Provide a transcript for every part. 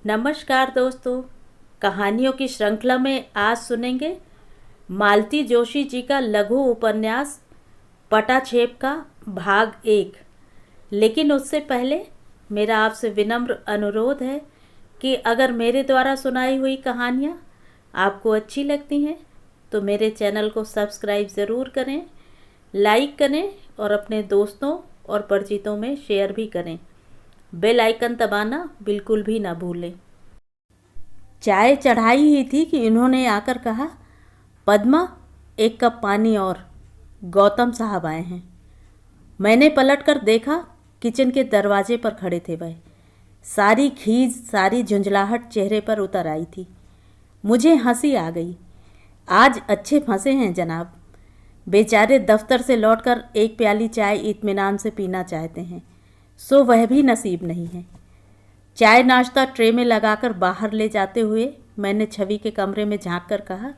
नमस्कार दोस्तों। कहानियों की श्रृंखला में आज सुनेंगे मालती जोशी जी का लघु उपन्यास पटाछेप का भाग 1। लेकिन उससे पहले मेरा आपसे विनम्र अनुरोध है कि अगर मेरे द्वारा सुनाई हुई कहानियाँ आपको अच्छी लगती हैं तो मेरे चैनल को सब्सक्राइब ज़रूर करें, लाइक करें और अपने दोस्तों और परिचितों में शेयर भी करें। बेल आइकन दबाना बिल्कुल भी ना भूलें। चाय चढ़ाई ही थी कि इन्होंने आकर कहा, पद्मा एक कप पानी और। गौतम साहब आए हैं। मैंने पलटकर देखा, किचन के दरवाजे पर खड़े थे वह। सारी खीज, सारी झुंझलाहट चेहरे पर उतर आई थी। मुझे हंसी आ गई। आज अच्छे फंसे हैं जनाब। बेचारे दफ्तर से लौटकर एक प्याली चाय इत्मीनान से पीना चाहते हैं, सो वह भी नसीब नहीं है। चाय नाश्ता ट्रे में लगाकर बाहर ले जाते हुए मैंने छवि के कमरे में झांक कर कहा,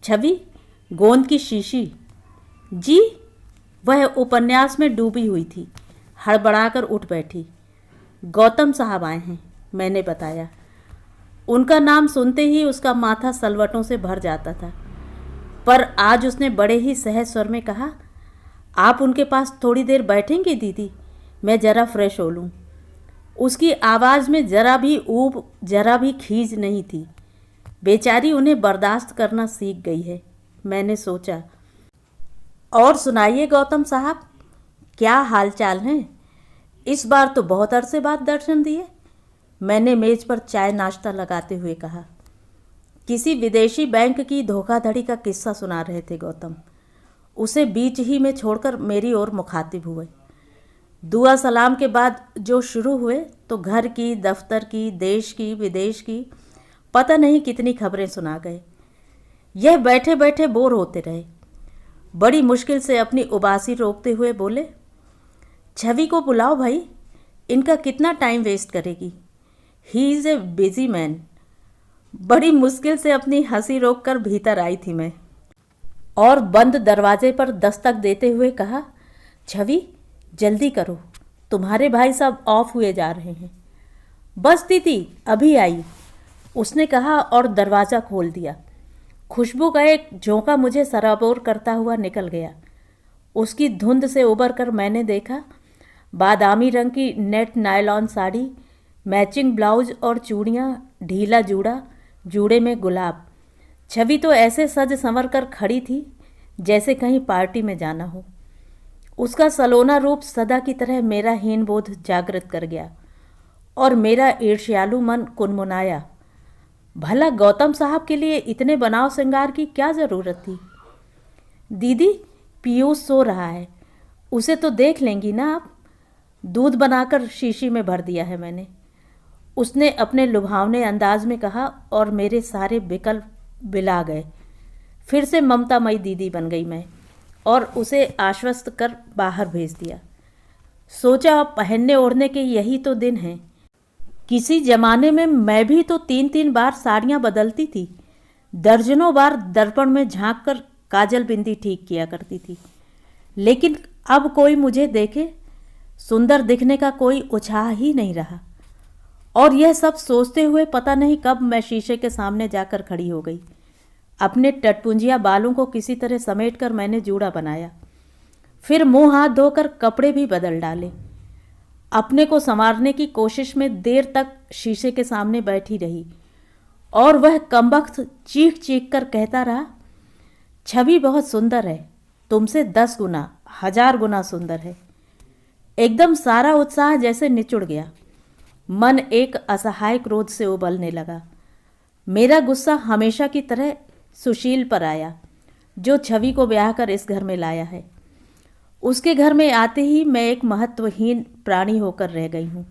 छवि, गोंद की शीशी। जी। वह उपन्यास में डूबी हुई थी। हड़बड़ाकर उठ बैठी। गौतम साहब आए हैं, मैंने बताया। उनका नाम सुनते ही उसका माथा सलवटों से भर जाता था, पर आज उसने बड़े ही सहज स्वर में कहा, आप उनके पास थोड़ी देर बैठेंगे दीदी? मैं ज़रा फ्रेश हो लूँ। उसकी आवाज़ में ज़रा भी ऊब, ज़रा भी खीज नहीं थी। बेचारी उन्हें बर्दाश्त करना सीख गई है, मैंने सोचा। और सुनाइए गौतम साहब, क्या हाल चाल हैं? इस बार तो बहुत अरसे बाद दर्शन दिए, मैंने मेज़ पर चाय नाश्ता लगाते हुए कहा। किसी विदेशी बैंक की धोखाधड़ी का किस्सा सुना रहे थे गौतम। उसे बीच ही में छोड़कर मेरी ओर मुखातिब हुए। दुआ सलाम के बाद जो शुरू हुए तो घर की, दफ्तर की, देश की, विदेश की, पता नहीं कितनी खबरें सुना गए। यह बैठे बैठे बोर होते रहे। बड़ी मुश्किल से अपनी उबासी रोकते हुए बोले, छवि को बुलाओ भाई, इनका कितना टाइम वेस्ट करेगी। He is a busy man. बड़ी मुश्किल से अपनी हंसी रोककर भीतर आई थी मैं, और बंद दरवाजे पर दस्तक देते हुए कहा, छवि जल्दी करो, तुम्हारे भाई साहब ऑफ हुए जा रहे हैं। बस दीदी, अभी आई, उसने कहा और दरवाज़ा खोल दिया। खुशबू का एक झोंका मुझे सराबोर करता हुआ निकल गया। उसकी धुंध से उबर कर मैंने देखा, बादामी रंग की net nylon sari, matching blouse और चूड़ियाँ, ढीला जूड़ा, जूड़े में गुलाब। छवि तो ऐसे सज संवर कर खड़ी थी जैसे कहीं पार्टी में जाना हो। उसका सलोना रूप सदा की तरह मेरा हीन बोध जागृत कर गया और मेरा ईर्ष्यालु मन कुनमुनाया। भला गौतम साहब के लिए इतने बनाव श्रृंगार की क्या ज़रूरत थी? दीदी, पीयूष सो रहा है, उसे तो देख लेंगी ना आप? दूध बनाकर शीशी में भर दिया है मैंने, उसने अपने लुभावने अंदाज में कहा और मेरे सारे विकल्प बिला गए। फिर से ममतामयी दीदी बन गई मैं और उसे आश्वस्त कर बाहर भेज दिया। सोचा पहनने ओढ़ने के यही तो दिन हैं। किसी जमाने में मैं भी तो 3-3 बार साड़ियाँ बदलती थी, दर्जनों बार दर्पण में झांक कर काजल बिंदी ठीक किया करती थी। लेकिन अब कोई मुझे देखे, सुंदर दिखने का कोई उत्साह ही नहीं रहा। और यह सब सोचते हुए पता नहीं कब मैं शीशे के सामने जाकर खड़ी हो गई। अपने टटपुंजिया बालों को किसी तरह समेटकर मैंने जूड़ा बनाया, फिर मुंह हाथ धोकर कपड़े भी बदल डाले। अपने को संवारने की कोशिश में देर तक शीशे के सामने बैठी रही और वह कमबख्त चीख चीख कर कहता रहा, छवि बहुत सुंदर है, तुमसे 10 गुना 1000 गुना सुंदर है। एकदम सारा उत्साह जैसे निचुड़ गया। मन एक असहाय क्रोध से उबलने लगा। मेरा गुस्सा हमेशा की तरह सुशील पर आया, जो छवि को ब्याह कर इस घर में लाया है। उसके घर में आते ही मैं एक महत्वहीन प्राणी होकर रह गई हूँ।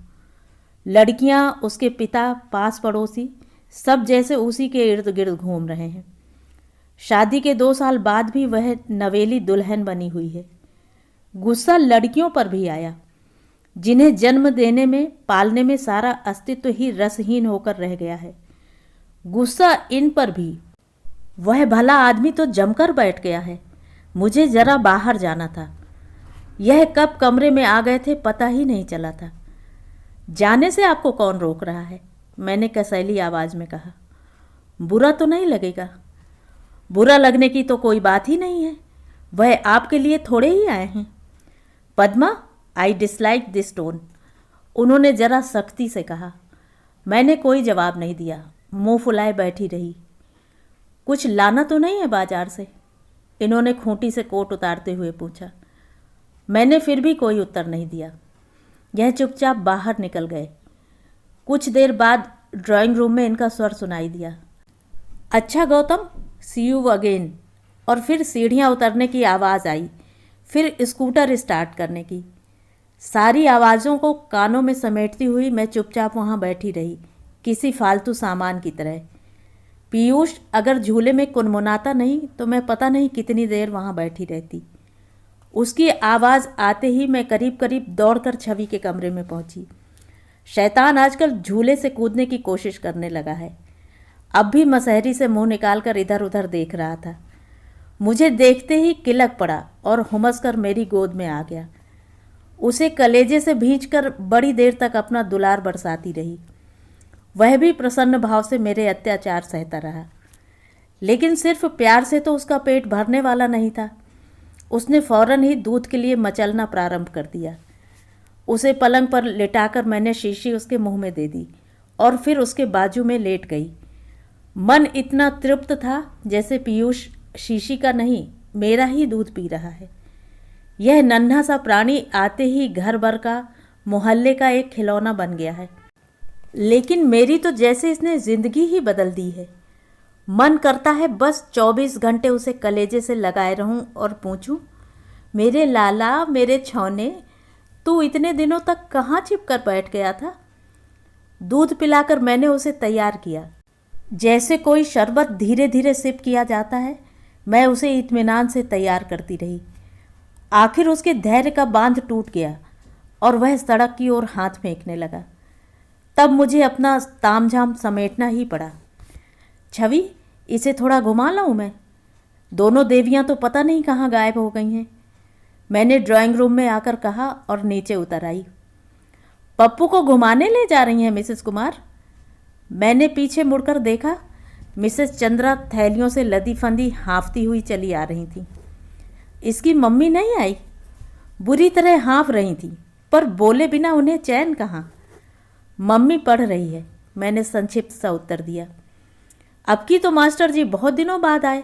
लड़कियाँ, उसके पिता, पास पड़ोसी, सब जैसे उसी के इर्द गिर्द घूम रहे हैं। शादी के 2 साल बाद भी वह नवेली दुल्हन बनी हुई है। गुस्सा लड़कियों पर भी आया, जिन्हें जन्म देने में, पालने में सारा अस्तित्व ही रसहीन होकर रह गया है। गुस्सा इन पर भी। वह भला आदमी तो जमकर बैठ गया है। मुझे जरा बाहर जाना था। यह कब कमरे में आ गए थे पता ही नहीं चला था। जाने से आपको कौन रोक रहा है? मैंने कसैली आवाज़ में कहा। बुरा तो नहीं लगेगा? बुरा लगने की तो कोई बात ही नहीं है, वह आपके लिए थोड़े ही आए हैं। Padma, I dislike this tone, उन्होंने जरा सख्ती से कहा। मैंने कोई जवाब नहीं दिया, मुंह फुलाए बैठी रही। कुछ लाना तो नहीं है बाजार से? इन्होंने खूंटी से कोट उतारते हुए पूछा। मैंने फिर भी कोई उत्तर नहीं दिया। यह चुपचाप बाहर निकल गए। कुछ देर बाद ड्राइंग रूम में इनका स्वर सुनाई दिया। अच्छा गौतम, सी यू अगेन। और फिर सीढ़ियाँ उतरने की आवाज़ आई, फिर स्कूटर स्टार्ट करने की। सारी आवाज़ों को कानों में समेटती हुई मैं चुपचाप वहाँ बैठी रही, किसी फालतू सामान की तरह। पीयूष अगर झूले में कुनमुनाता नहीं तो मैं पता नहीं कितनी देर वहाँ बैठी रहती। उसकी आवाज़ आते ही मैं करीब करीब दौड़कर छवि के कमरे में पहुँची। शैतान आजकल झूले से कूदने की कोशिश करने लगा है। अब भी मसहरी से मुंह निकालकर इधर उधर देख रहा था। मुझे देखते ही किलक पड़ा और हुमस कर मेरी गोद में आ गया। उसे कलेजे से भींचकर बड़ी देर तक अपना दुलार बरसाती रही। वह भी प्रसन्न भाव से मेरे अत्याचार सहता रहा, लेकिन सिर्फ प्यार से तो उसका पेट भरने वाला नहीं था। उसने फौरन ही दूध के लिए मचलना प्रारंभ कर दिया। उसे पलंग पर लेटाकर मैंने शीशी उसके मुंह में दे दी और फिर उसके बाजू में लेट गई। मन इतना तृप्त था जैसे पीयूष शीशी का नहीं, मेरा ही दूध पी रहा है। यह नन्हा सा प्राणी आते ही घर भर का, मोहल्ले का एक खिलौना बन गया है। लेकिन मेरी तो जैसे इसने ज़िंदगी ही बदल दी है। मन करता है बस 24 घंटे उसे कलेजे से लगाए रहूं और पूछूं, मेरे लाला, मेरे छौने, तू इतने दिनों तक कहाँ छिप कर बैठ गया था? दूध पिलाकर मैंने उसे तैयार किया। जैसे कोई शरबत धीरे धीरे सिप किया जाता है, मैं उसे इत्मीनान से तैयार करती रही। आखिर उसके धैर्य का बांध टूट गया और वह सड़क की ओर हाथ फेंकने लगा। तब मुझे अपना तामझाम समेटना ही पड़ा। छवि, इसे थोड़ा घुमा लाऊं मैं? दोनों देवियां तो पता नहीं कहाँ गायब हो गई हैं। मैंने ड्राइंग रूम में आकर कहा और नीचे उतर आई। पप्पू को घुमाने ले जा रही हैं मिसेस कुमार? मैंने पीछे मुड़कर देखा। मिसेस चंद्रा थैलियों से लदी फंदी हाँफती हुई चली आ रही थी। इसकी मम्मी नहीं आई? बुरी तरह हाँफ रही थी, पर बोले बिना उन्हें चैन कहाँ। मम्मी पढ़ रही है, मैंने संक्षिप्त सा उत्तर दिया। अब की तो मास्टर जी बहुत दिनों बाद आए,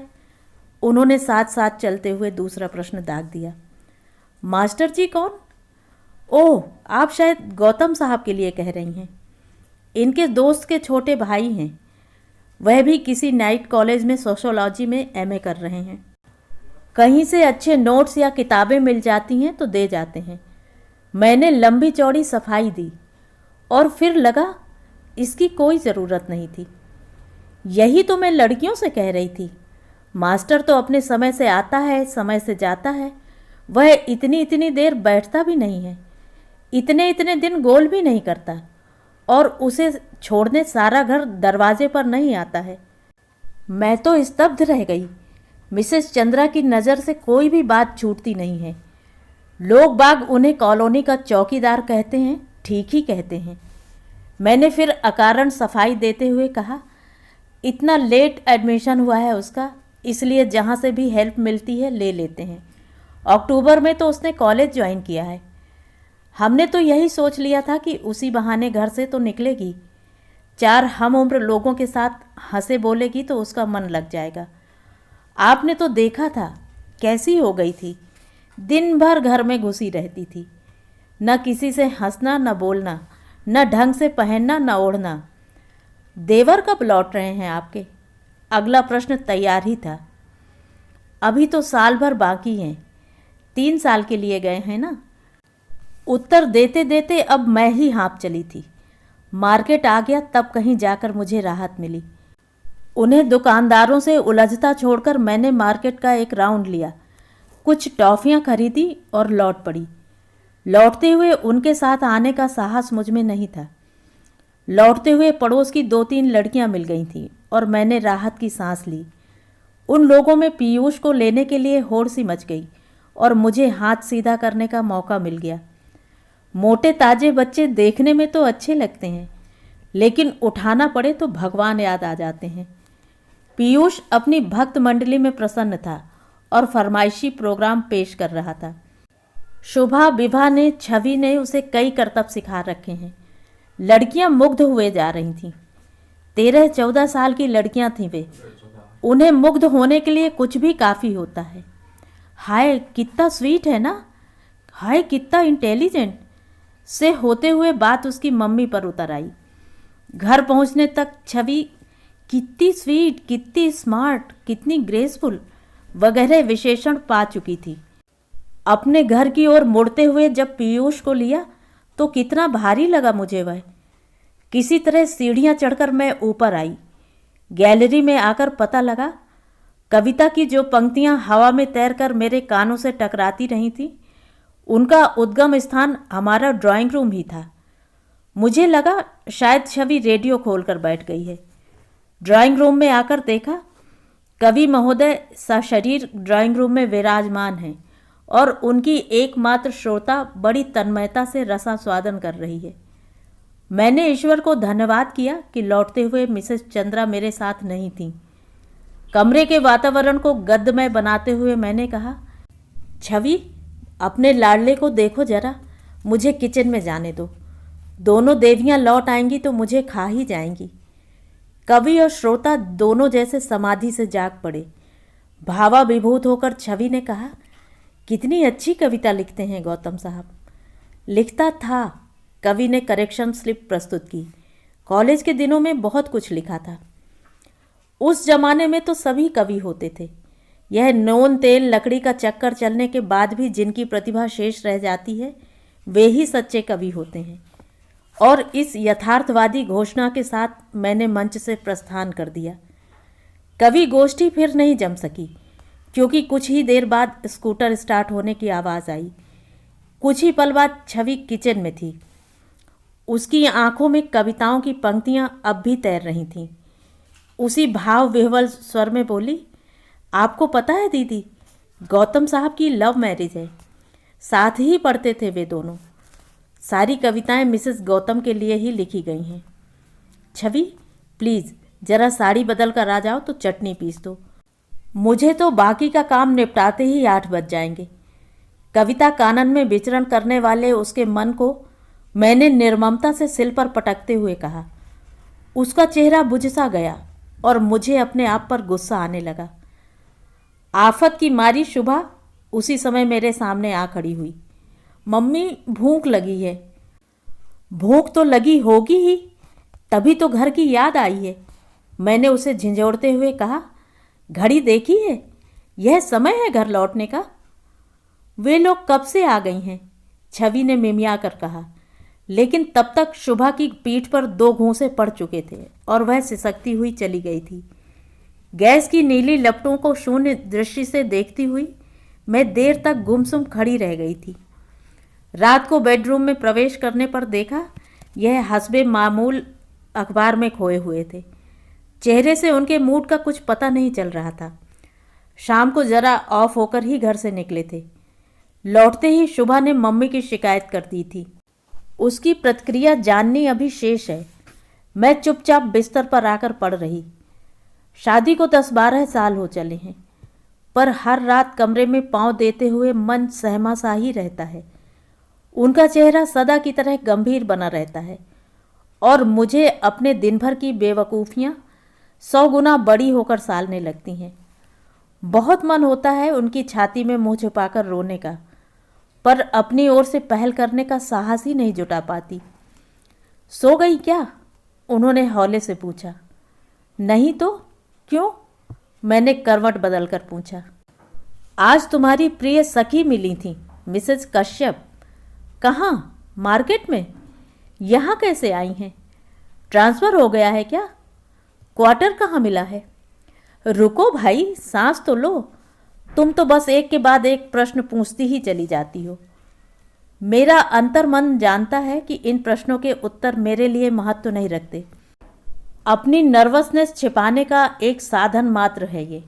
उन्होंने साथ साथ चलते हुए दूसरा प्रश्न दाग दिया। मास्टर जी कौन? ओह, आप शायद गौतम साहब के लिए कह रही हैं। इनके दोस्त के छोटे भाई हैं। वह भी किसी नाइट कॉलेज में सोशोलॉजी में एमए कर रहे हैं। कहीं से अच्छे नोट्स या किताबें मिल जाती हैं तो दे जाते हैं। मैंने लंबी चौड़ी सफाई दी और फिर लगा इसकी कोई ज़रूरत नहीं थी। यही तो मैं लड़कियों से कह रही थी। मास्टर तो अपने समय से आता है, समय से जाता है। वह इतनी इतनी देर बैठता भी नहीं है, इतने इतने दिन गोल भी नहीं करता, और उसे छोड़ने सारा घर दरवाजे पर नहीं आता है। मैं तो स्तब्ध रह गई। मिसेस चंद्रा की नज़र से कोई भी बात छूटती नहीं है। लोग बाग उन्हें कॉलोनी का चौकीदार कहते हैं, ठीक ही कहते हैं। मैंने फिर अकारण सफाई देते हुए कहा, इतना लेट एडमिशन हुआ है उसका, इसलिए जहाँ से भी हेल्प मिलती है ले लेते हैं। अक्टूबर में तो उसने कॉलेज ज्वाइन किया है। हमने तो यही सोच लिया था कि उसी बहाने घर से तो निकलेगी, 4 हम उम्र लोगों के साथ हंसे बोलेगी तो उसका मन लग जाएगा। आपने तो देखा था कैसी हो गई थी, दिन भर घर में घुसी रहती थी। न किसी से हंसना, न बोलना, न ढंग से पहनना, न ओढ़ना। देवर कब लौट रहे हैं आपके? अगला प्रश्न तैयार ही था। अभी तो साल भर बाकी हैं, 3 साल के लिए गए हैं ना। उत्तर देते देते अब मैं ही हाँप चली थी। मार्केट आ गया तब कहीं जाकर मुझे राहत मिली। उन्हें दुकानदारों से उलझता छोड़कर मैंने मार्केट का एक राउंड लिया, कुछ टॉफ़ियाँ खरीदी और लौट पड़ी। लौटते हुए उनके साथ आने का साहस मुझ में नहीं था। लौटते हुए पड़ोस की 2-3 लड़कियां मिल गई थीं और मैंने राहत की सांस ली। उन लोगों में पीयूष को लेने के लिए होड़ सी मच गई और मुझे हाथ सीधा करने का मौका मिल गया। मोटे ताजे बच्चे देखने में तो अच्छे लगते हैं, लेकिन उठाना पड़े तो भगवान याद आ जाते हैं। पीयूष अपनी भक्त मंडली में प्रसन्न था और फरमाइशी प्रोग्राम पेश कर रहा था। शोभा, विभा ने, छवि ने उसे कई करतब सिखा रखे हैं। लड़कियां मुग्ध हुए जा रही थीं। 13-14 साल की लड़कियां थीं वे। उन्हें मुग्ध होने के लिए कुछ भी काफ़ी होता है। हाय कितना स्वीट है ना, हाय कितना इंटेलिजेंट से होते हुए बात उसकी मम्मी पर उतर आई। घर पहुंचने तक छवि कितनी स्वीट, कितनी स्मार्ट, कितनी ग्रेसफुल वगैरह विशेषण पा चुकी थी। अपने घर की ओर मुड़ते हुए जब पीयूष को लिया तो कितना भारी लगा मुझे वह। किसी तरह सीढ़ियां चढ़कर मैं ऊपर आई। गैलरी में आकर पता लगा कविता की जो पंक्तियां हवा में तैरकर मेरे कानों से टकराती रही थीं, उनका उद्गम स्थान हमारा ड्राइंग रूम ही था। मुझे लगा शायद छवि रेडियो खोलकर बैठ गई है। ड्राइंग रूम में आकर देखा कवि महोदय सशरीर ड्राइंग रूम में विराजमान हैं और उनकी एकमात्र श्रोता बड़ी तन्मयता से रसास्वादन कर रही है। मैंने ईश्वर को धन्यवाद किया कि लौटते हुए मिसेस चंद्रा मेरे साथ नहीं थीं। कमरे के वातावरण को गद्यमय बनाते हुए मैंने कहा, छवि अपने लाडले को देखो जरा, मुझे किचन में जाने दो। दोनों देवियां लौट आएंगी तो मुझे खा ही जाएंगी। कवि और श्रोता दोनों जैसे समाधि से जाग पड़े। भावाभिभूत होकर छवि ने कहा, कितनी अच्छी कविता लिखते हैं गौतम साहब। लिखता था, कवि ने करेक्शन स्लिप प्रस्तुत की। कॉलेज के दिनों में बहुत कुछ लिखा था। उस जमाने में तो सभी कवि होते थे। यह नोन तेल लकड़ी का चक्कर चलने के बाद भी जिनकी प्रतिभा शेष रह जाती है, वे ही सच्चे कवि होते हैं। और इस यथार्थवादी घोषणा के साथ मैंने मंच से प्रस्थान कर दिया। कवि गोष्ठी फिर नहीं जम सकी, क्योंकि कुछ ही देर बाद स्कूटर स्टार्ट होने की आवाज़ आई। कुछ ही पल बाद छवि किचन में थी। उसकी आंखों में कविताओं की पंक्तियां अब भी तैर रही थीं। उसी भाव विह्वल स्वर में बोली, आपको पता है दीदी, गौतम साहब की लव मैरिज है। साथ ही पढ़ते थे वे दोनों। सारी कविताएं मिसेस गौतम के लिए ही लिखी गई हैं। छवि प्लीज़ ज़रा साड़ी बदल कर आ जाओ तो चटनी पीस दो। मुझे तो बाकी का काम निपटाते ही 8 बज जाएंगे। कविता कानन में विचरण करने वाले उसके मन को मैंने निर्ममता से सिल पर पटकते हुए कहा। उसका चेहरा बुझ सा गया और मुझे अपने आप पर गुस्सा आने लगा। आफत की मारी शुभा उसी समय मेरे सामने आ खड़ी हुई। मम्मी भूख लगी है। भूख तो लगी होगी ही, तभी तो घर की याद आई है। मैंने उसे झिंझोड़ते हुए कहा, घड़ी देखी है, यह समय है घर लौटने का। वे लोग कब से आ गई हैं, छवि ने मिमिया कर कहा। लेकिन तब तक शुभा की पीठ पर 2 घूंसे पड़ चुके थे और वह सिसकती हुई चली गई थी। गैस की नीली लपटों को शून्य दृष्टि से देखती हुई मैं देर तक गुमसुम खड़ी रह गई थी। रात को बेडरूम में प्रवेश करने पर देखा यह हस्बे मामूल अखबार में खोए हुए थे। चेहरे से उनके मूड का कुछ पता नहीं चल रहा था। शाम को ज़रा ऑफ होकर ही घर से निकले थे। लौटते ही शुभा ने मम्मी की शिकायत कर दी थी। उसकी प्रतिक्रिया जाननी अभी शेष है। मैं चुपचाप बिस्तर पर आकर पड़ रही। शादी को 10-12 साल हो चले हैं, पर हर रात कमरे में पांव देते हुए मन सहमा सा ही रहता है। उनका चेहरा सदा की तरह गंभीर बना रहता है और मुझे अपने दिन भर की बेवकूफ़ियाँ 100 गुना बड़ी होकर सालने लगती हैं। बहुत मन होता है उनकी छाती में मुँह छुपाकर रोने का, पर अपनी ओर से पहल करने का साहस ही नहीं जुटा पाती। सो गई क्या? उन्होंने हौले से पूछा। नहीं तो क्यों? मैंने करवट बदलकर पूछा। आज तुम्हारी प्रिय सखी मिली थी, मिसेस कश्यप। कहाँ? मार्केट में? यहाँ कैसे आई हैं? ट्रांसफ़र हो गया है क्या? क्वार्टर कहाँ मिला है? रुको भाई, सांस तो लो। तुम तो बस एक के बाद एक प्रश्न पूछती ही चली जाती हो। मेरा अंतर्मन जानता है कि इन प्रश्नों के उत्तर मेरे लिए महत्व नहीं रखते। अपनी नर्वसनेस छिपाने का एक साधन मात्र है ये।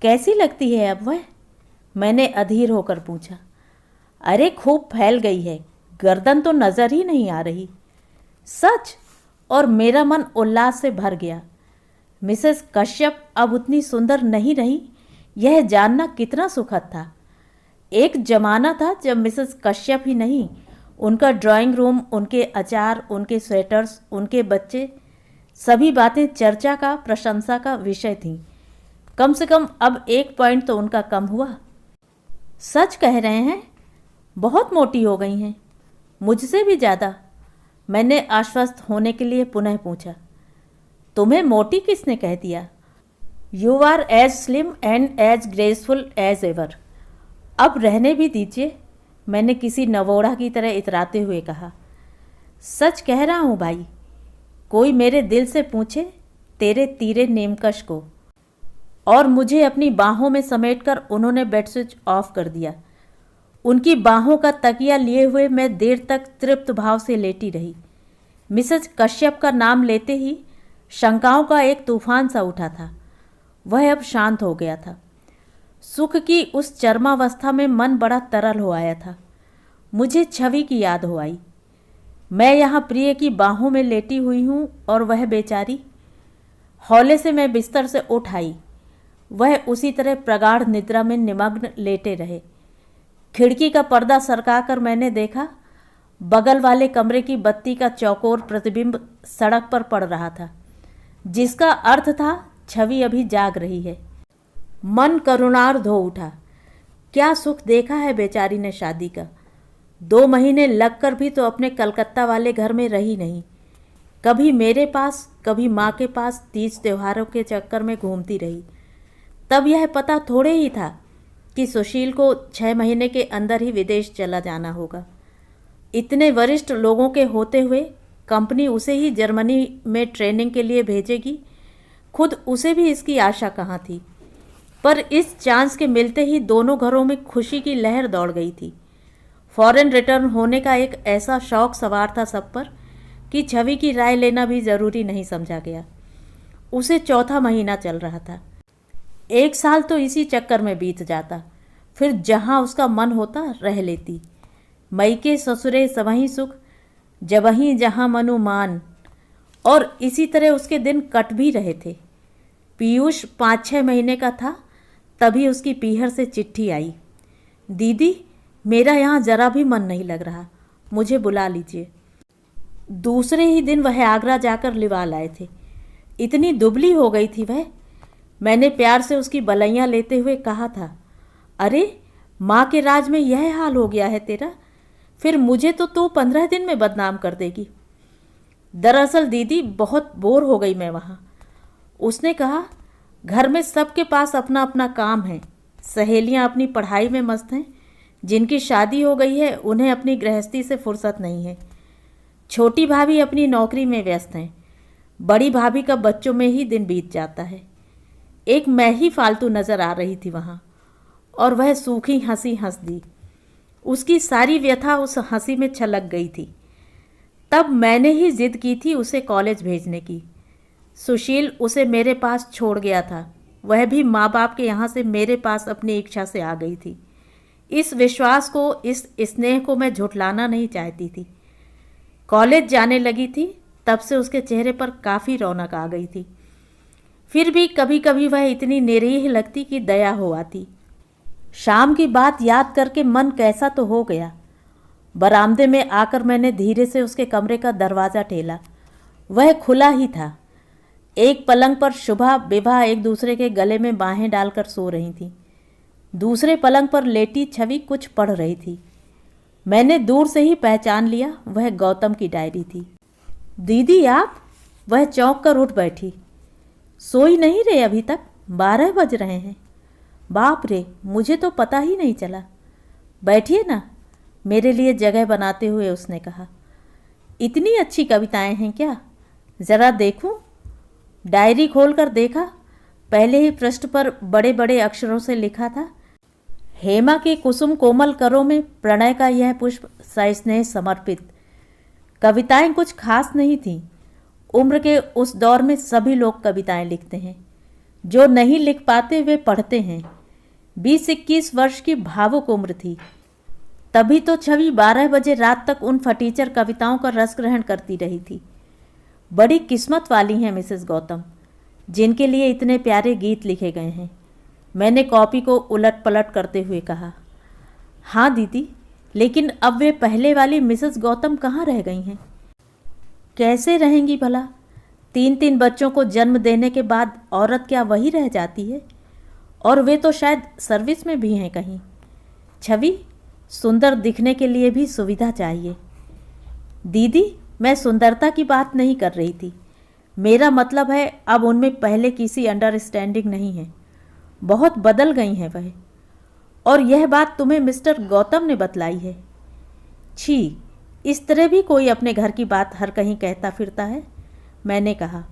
कैसी लगती है अब वह? मैंने अधीर होकर पूछा। अरे खूब फैल गई है, गर्दन तो नज़र ही नहीं आ रही। सच? और मेरा मन उल्लास से भर गया। मिसेस कश्यप अब उतनी सुंदर नहीं रही, यह जानना कितना सुखद था। एक जमाना था जब मिसेस कश्यप ही नहीं, उनका ड्राइंग रूम, उनके अचार, उनके स्वेटर्स, उनके बच्चे, सभी बातें चर्चा का, प्रशंसा का विषय थीं। कम से कम अब एक पॉइंट तो उनका कम हुआ। सच कह रहे हैं, बहुत मोटी हो गई हैं, मुझसे भी ज़्यादा। मैंने आश्वस्त होने के लिए पुनः पूछा, तुम्हें मोटी किसने कह दिया? You are as slim and as graceful as ever. अब रहने भी दीजिए, मैंने किसी नवोढ़ा की तरह इतराते हुए कहा। सच कह रहा हूँ भाई, कोई मेरे दिल से पूछे तेरे तीरे नेमकश को। और मुझे अपनी बाहों में समेटकर उन्होंने बेड स्विच ऑफ कर दिया। उनकी बाहों का तकिया लिए हुए मैं देर तक तृप्त भाव से लेटी रही। मिसेस कश्यप का नाम लेते ही शंकाओं का एक तूफान सा उठा था, वह अब शांत हो गया था। सुख की उस चरमावस्था में मन बड़ा तरल हो आया था। मुझे छवि की याद हो आई। मैं यहाँ प्रिय की बाहों में लेटी हुई हूँ और वह बेचारी। हौले से मैं बिस्तर से उठ आई। वह उसी तरह प्रगाढ़ निद्रा में निमग्न लेटे रहे। खिड़की का पर्दा सरकाकर मैंने देखा, बगल वाले कमरे की बत्ती का चौकोर प्रतिबिंब सड़क पर पड़ रहा था, जिसका अर्थ था छवि अभी जाग रही है। मन करुणार्ध हो उठा। क्या सुख देखा है बेचारी ने शादी का। 2 महीने लगकर भी तो अपने कलकत्ता वाले घर में रही नहीं। कभी मेरे पास, कभी माँ के पास तीज त्योहारों के चक्कर में घूमती रही। तब यह पता थोड़े ही था कि सुशील को 6 महीने के अंदर ही विदेश चला जाना होगा। इतने वरिष्ठ लोगों के होते हुए कंपनी उसे ही जर्मनी में ट्रेनिंग के लिए भेजेगी, खुद उसे भी इसकी आशा कहाँ थी। पर इस चांस के मिलते ही दोनों घरों में खुशी की लहर दौड़ गई थी। फॉरेन रिटर्न होने का एक ऐसा शौक सवार था सब पर कि छवि की राय लेना भी ज़रूरी नहीं समझा गया। उसे 4था महीना चल रहा था। 1 साल तो इसी चक्कर में बीत जाता, फिर जहाँ उसका मन होता रह लेती। मई के ससुरे सबहीं सुख, जबहीं जहाँ मनु मान। और इसी तरह उसके दिन कट भी रहे थे। पीयूष 5-6 महीने का था, तभी उसकी पीहर से चिट्ठी आई, दीदी मेरा यहाँ जरा भी मन नहीं लग रहा, मुझे बुला लीजिए। दूसरे ही दिन वह आगरा जाकर लिवा लाए थे। इतनी दुबली हो गई थी वह। मैंने प्यार से उसकी बलैयाँ लेते हुए कहा था, अरे माँ के राज में यह हाल हो गया है तेरा, फिर मुझे तो तू 15 दिन में बदनाम कर देगी। दरअसल दीदी बहुत बोर हो गई मैं वहाँ। उसने कहा, घर में सबके पास अपना अपना काम है। सहेलियाँ अपनी पढ़ाई में मस्त हैं, जिनकी शादी हो गई है उन्हें अपनी गृहस्थी से फुर्सत नहीं है। छोटी भाभी अपनी नौकरी में व्यस्त हैं, बड़ी भाभी का बच्चों में ही दिन बीत जाता है। एक मैं ही फालतू नज़र आ रही थी वहाँ, और वह सूखी हंसी हंस दी। उसकी सारी व्यथा उस हंसी में छलक गई थी। तब मैंने ही जिद की थी उसे कॉलेज भेजने की। सुशील उसे मेरे पास छोड़ गया था, वह भी माँ बाप के यहाँ से मेरे पास अपनी इच्छा से आ गई थी। इस विश्वास को, इस स्नेह को मैं झुठलाना नहीं चाहती थी। कॉलेज जाने लगी थी, तब से उसके चेहरे पर काफ़ी रौनक आ गई थी। फिर भी कभी कभी वह इतनी निरीह लगती कि दया हो आती। शाम की बात याद करके मन कैसा तो हो गया। बरामदे में आकर मैंने धीरे से उसके कमरे का दरवाज़ा ठेला। वह खुला ही था। एक पलंग पर शुभा विभा एक दूसरे के गले में बाहें डालकर सो रही थीं। दूसरे पलंग पर लेटी छवि कुछ पढ़ रही थी। मैंने दूर से ही पहचान लिया, वह गौतम की डायरी थी। दीदी आप? वह चौंक कर उठ बैठी। सोई नहीं रहे अभी तक? 12 बज रहे हैं। बाप रे, मुझे तो पता ही नहीं चला। बैठिए ना, मेरे लिए जगह बनाते हुए उसने कहा। इतनी अच्छी कविताएं हैं क्या? ज़रा देखूं। डायरी खोलकर देखा। पहले ही पृष्ठ पर बड़े बड़े अक्षरों से लिखा था, हेमा के कुसुम कोमल करों में प्रणय का यह पुष्प सस्नेह समर्पित। कविताएं कुछ खास नहीं थीं। उम्र के उस दौर में सभी लोग कविताएं लिखते हैं। जो नहीं लिख पाते वे पढ़ते हैं। 20-21 वर्ष की भावुक उम्र थी। तभी तो छवि 12 बजे रात तक उन फटीचर कविताओं का रस ग्रहण करती रही थी। बड़ी किस्मत वाली हैं मिसेस गौतम, जिनके लिए इतने प्यारे गीत लिखे गए हैं। मैंने कॉपी को उलट पलट करते हुए कहा। हाँ दीदी, लेकिन अब वे पहले वाली मिसेस गौतम कहाँ रह गई हैं? कैसे रहेंगी भला? 3 बच्चों को जन्म देने के बाद औरत क्या वही रह जाती है? और वे तो शायद सर्विस में भी हैं कहीं। छवि, सुंदर दिखने के लिए भी सुविधा चाहिए। दीदी, मैं सुंदरता की बात नहीं कर रही थी। मेरा मतलब है अब उनमें पहले किसी अंडरस्टैंडिंग नहीं है। बहुत बदल गई हैं वह। और यह बात तुम्हें मिस्टर गौतम ने बतलाई है? छी, इस तरह भी कोई अपने घर की बात हर कहीं कहता फिरता है? मैंने कहा।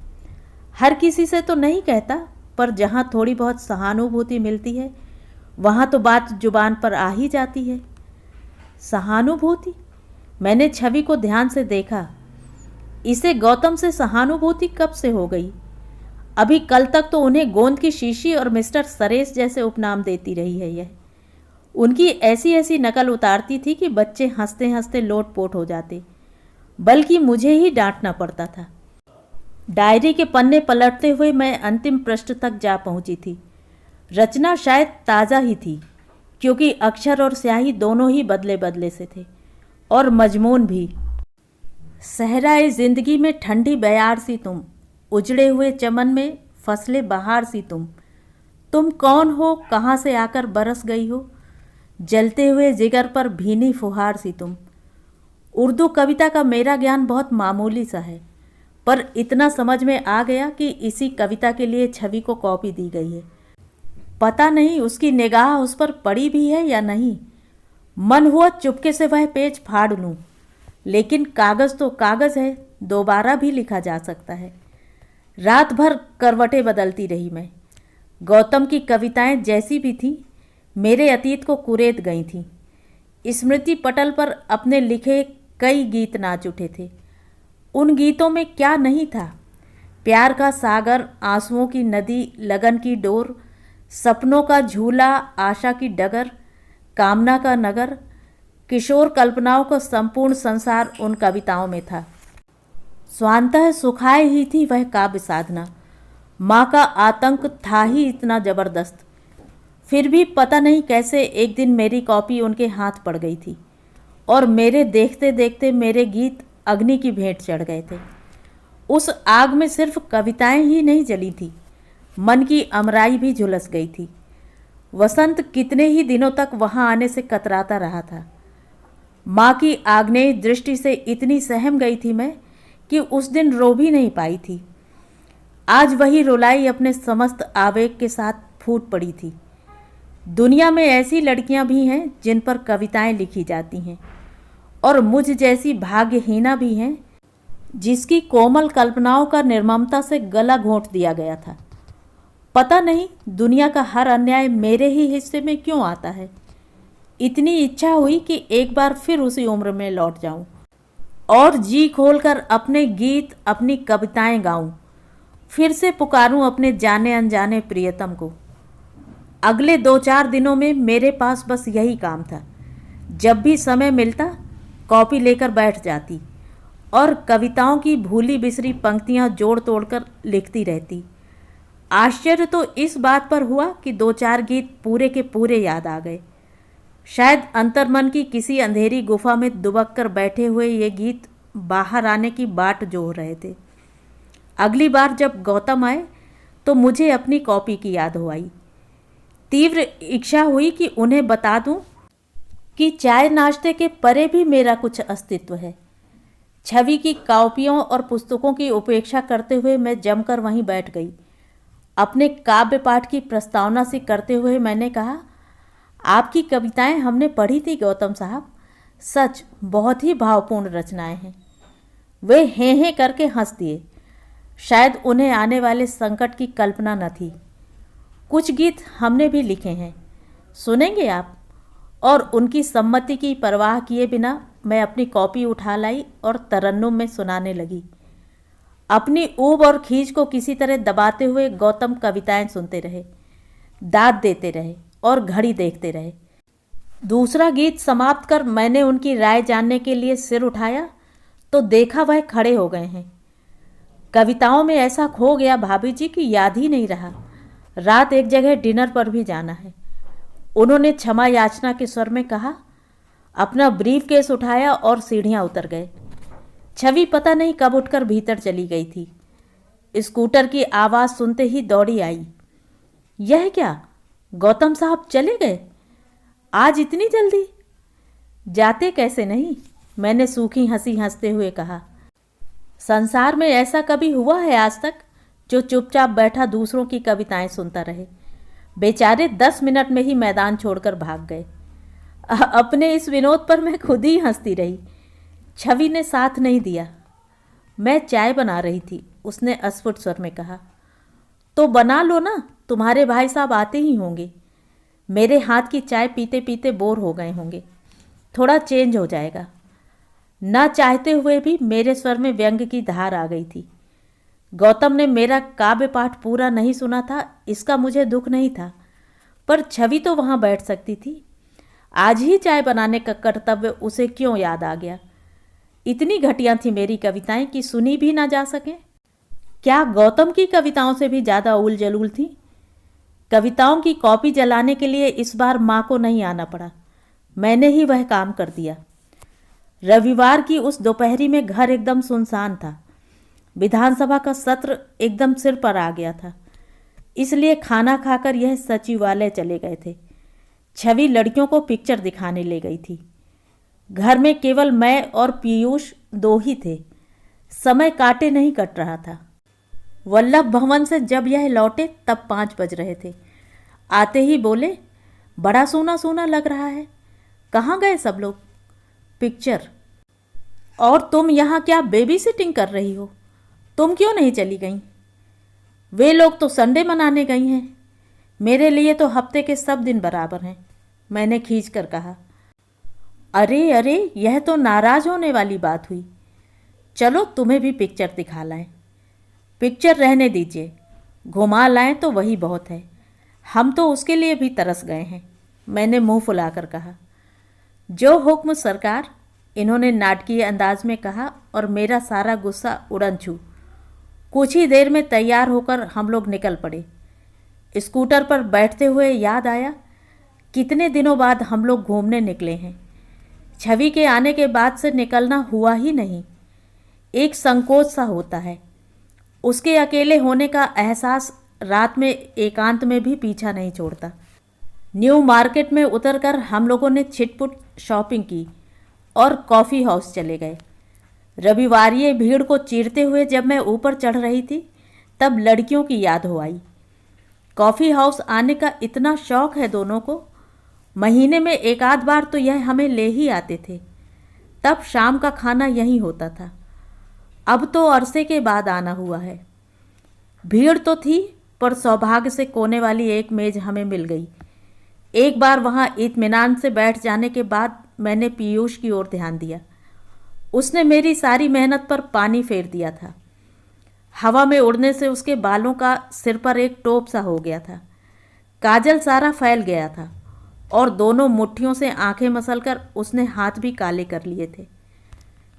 हर किसी से तो नहीं कहता, पर जहाँ थोड़ी बहुत सहानुभूति मिलती है वहाँ तो बात जुबान पर आ ही जाती है। सहानुभूति? मैंने छवि को ध्यान से देखा। इसे गौतम से सहानुभूति कब से हो गई? अभी कल तक तो उन्हें गोंद की शीशी और मिस्टर सरेस जैसे उपनाम देती रही है यह। उनकी ऐसी ऐसी नकल उतारती थी कि बच्चे हंसते हंसते लोटपोट हो जाते, बल्कि मुझे ही डांटना पड़ता था। डायरी के पन्ने पलटते हुए मैं अंतिम पृष्ठ तक जा पहुंची थी। रचना शायद ताज़ा ही थी, क्योंकि अक्षर और स्याही दोनों ही बदले बदले से थे, और मजमून भी। सहराए ज़िंदगी में ठंडी बयार सी तुम, उजड़े हुए चमन में फसले बहार सी तुम कौन हो, कहाँ से आकर बरस गई हो, जलते हुए जिगर पर भीनी फुहार सी तुम। उर्दू कविता का मेरा ज्ञान बहुत मामूली सा है, पर इतना समझ में आ गया कि इसी कविता के लिए छवि को कॉपी दी गई है। पता नहीं उसकी निगाह उस पर पड़ी भी है या नहीं। मन हुआ चुपके से वह पेज फाड़ लूं, लेकिन कागज़ तो कागज़ है, दोबारा भी लिखा जा सकता है। रात भर करवटें बदलती रही मैं। गौतम की कविताएं जैसी भी थीं, मेरे अतीत को कुरेद गई थीं। स्मृति पटल पर अपने लिखे कई गीत नाच उठे थे। उन गीतों में क्या नहीं था? प्यार का सागर, आंसुओं की नदी, लगन की डोर, सपनों का झूला, आशा की डगर, कामना का नगर, किशोर कल्पनाओं का संपूर्ण संसार उन कविताओं में था। स्वांतः सुखाए ही थी वह काव्य साधना। माँ का आतंक था ही इतना जबरदस्त। फिर भी पता नहीं कैसे एक दिन मेरी कॉपी उनके हाथ पड़ गई थी, और मेरे देखते देखते मेरे गीत अग्नि की भेंट चढ़ गए थे। उस आग में सिर्फ कविताएं ही नहीं जली थी, मन की अमराई भी झुलस गई थी। वसंत कितने ही दिनों तक वहां आने से कतराता रहा था। माँ की आग्नेय दृष्टि से इतनी सहम गई थी मैं कि उस दिन रो भी नहीं पाई थी। आज वही रुलाई अपने समस्त आवेग के साथ फूट पड़ी थी। दुनिया में ऐसी लड़कियां भी हैं जिन पर कविताएं लिखी जाती हैं, और मुझ जैसी भाग्यहीना भी हैं जिसकी कोमल कल्पनाओं का निर्ममता से गला घोंट दिया गया था। पता नहीं दुनिया का हर अन्याय मेरे ही हिस्से में क्यों आता है। इतनी इच्छा हुई कि एक बार फिर उसी उम्र में लौट जाऊं और जी खोलकर अपने गीत, अपनी कविताएं गाऊं, फिर से पुकारूं अपने जाने अनजाने प्रियतम को। अगले 2-4 दिनों में मेरे पास बस यही काम था। जब भी समय मिलता कॉपी लेकर बैठ जाती और कविताओं की भूली बिसरी पंक्तियां जोड़ तोड़कर लिखती रहती। आश्चर्य तो इस बात पर हुआ कि 2-4 गीत पूरे के पूरे याद आ गए। शायद अंतर्मन की किसी अंधेरी गुफा में दुबक कर बैठे हुए ये गीत बाहर आने की बाट जोह रहे थे। अगली बार जब गौतम आए तो मुझे अपनी कॉपी की याद हो आई। तीव्र इच्छा हुई कि उन्हें बता दूं कि चाय नाश्ते के परे भी मेरा कुछ अस्तित्व है। छवि की कॉपियों और पुस्तकों की उपेक्षा करते हुए मैं जमकर वहीं बैठ गई। अपने काव्य पाठ की प्रस्तावना सी करते हुए मैंने कहा, आपकी कविताएं हमने पढ़ी थी गौतम साहब, सच बहुत ही भावपूर्ण रचनाएं हैं। वे हैं हैं करके हंस दिए। शायद उन्हें आने वाले संकट की कल्पना न थी। कुछ गीत हमने भी लिखे हैं, सुनेंगे आप? और उनकी सम्मति की परवाह किए बिना मैं अपनी कॉपी उठा लाई और तरन्नुम में सुनाने लगी। अपनी ऊब और खींच को किसी तरह दबाते हुए गौतम कविताएं सुनते रहे, दाद देते रहे और घड़ी देखते रहे। दूसरा गीत समाप्त कर मैंने उनकी राय जानने के लिए सिर उठाया तो देखा वह खड़े हो गए हैं। कविताओं में ऐसा खो गया भाभी जी कि याद ही नहीं रहा। रात एक जगह डिनर पर भी जाना है। उन्होंने क्षमा याचना के स्वर में कहा। अपना ब्रीफ केस उठाया और सीढ़ियां उतर गए। छवि पता नहीं कब उठकर भीतर चली गई थी। स्कूटर की आवाज़ सुनते ही दौड़ी आई। यह क्या, गौतम साहब चले गए आज इतनी जल्दी? जाते कैसे नहीं, मैंने सूखी हंसी हंसते हुए कहा। संसार में ऐसा कभी हुआ है आज तक जो चुपचाप बैठा दूसरों की कविताएं सुनता रहे? बेचारे 10 मिनट में ही मैदान छोड़कर भाग गए। अपने इस विनोद पर मैं खुद ही हंसती रही। छवि ने साथ नहीं दिया। मैं चाय बना रही थी, उसने अस्फुट स्वर में कहा। तो बना लो ना, तुम्हारे भाई साहब आते ही होंगे। मेरे हाथ की चाय पीते पीते बोर हो गए होंगे, थोड़ा चेंज हो जाएगा। न चाहते हुए भी मेरे स्वर में व्यंग की धार आ गई थी। गौतम ने मेरा काव्य पाठ पूरा नहीं सुना था, इसका मुझे दुख नहीं था, पर छवि तो वहाँ बैठ सकती थी। आज ही चाय बनाने का कर्तव्य उसे क्यों याद आ गया? इतनी घटिया थी मेरी कविताएं कि सुनी भी ना जा सके। क्या गौतम की कविताओं से भी ज़्यादा उल जलूल थी? कविताओं की कॉपी जलाने के लिए इस बार माँ को नहीं आना पड़ा, मैंने ही वह काम कर दिया। रविवार की उस दोपहरी में घर एकदम सुनसान था। विधानसभा का सत्र एकदम सिर पर आ गया था, इसलिए खाना खाकर यह सचिवालय चले गए थे। छवि लड़कियों को पिक्चर दिखाने ले गई थी। घर में केवल मैं और पीयूष दो ही थे। समय काटे नहीं कट रहा था। वल्लभ भवन से जब यह लौटे तब 5 बज रहे थे। आते ही बोले, बड़ा सोना सोना लग रहा है, कहाँ गए सब लोग? पिक्चर। और तुम यहाँ क्या बेबी सिटिंग कर रही हो? तुम क्यों नहीं चली गई? वे लोग तो संडे मनाने गई हैं, मेरे लिए तो हफ्ते के सब दिन बराबर हैं, मैंने खींच कर कहा। अरे अरे, यह तो नाराज होने वाली बात हुई। चलो तुम्हें भी पिक्चर दिखा लाएं। पिक्चर रहने दीजिए, घुमा लाएं तो वही बहुत है, हम तो उसके लिए भी तरस गए हैं, मैंने मुंह फुलाकर कहा। जो हुक्म सरकार, इन्होंने नाटकीय अंदाज में कहा और मेरा सारा गुस्सा उड़न छू। कुछ ही देर में तैयार होकर हम लोग निकल पड़े। स्कूटर पर बैठते हुए याद आया, कितने दिनों बाद हम लोग घूमने निकले हैं। छवि के आने के बाद से निकलना हुआ ही नहीं। एक संकोच सा होता है। उसके अकेले होने का एहसास रात में एकांत में भी पीछा नहीं छोड़ता। न्यू मार्केट में उतरकर हम लोगों ने छिटपुट शॉपिंग की और कॉफ़ी हाउस चले गए। रविवारीय भीड़ को चीरते हुए जब मैं ऊपर चढ़ रही थी तब लड़कियों की याद हो आई। कॉफ़ी हाउस आने का इतना शौक है दोनों को। महीने में एक आध बार तो यह हमें ले ही आते थे। तब शाम का खाना यहीं होता था। अब तो अरसे के बाद आना हुआ है। भीड़ तो थी, पर सौभाग्य से कोने वाली एक मेज़ हमें मिल गई। एक बार वहाँ इत्मीनान से बैठ जाने के बाद मैंने पीयूष की ओर ध्यान दिया। उसने मेरी सारी मेहनत पर पानी फेर दिया था। हवा में उड़ने से उसके बालों का सिर पर एक टोप सा हो गया था। काजल सारा फैल गया था और दोनों मुट्ठियों से आंखें मसलकर उसने हाथ भी काले कर लिए थे।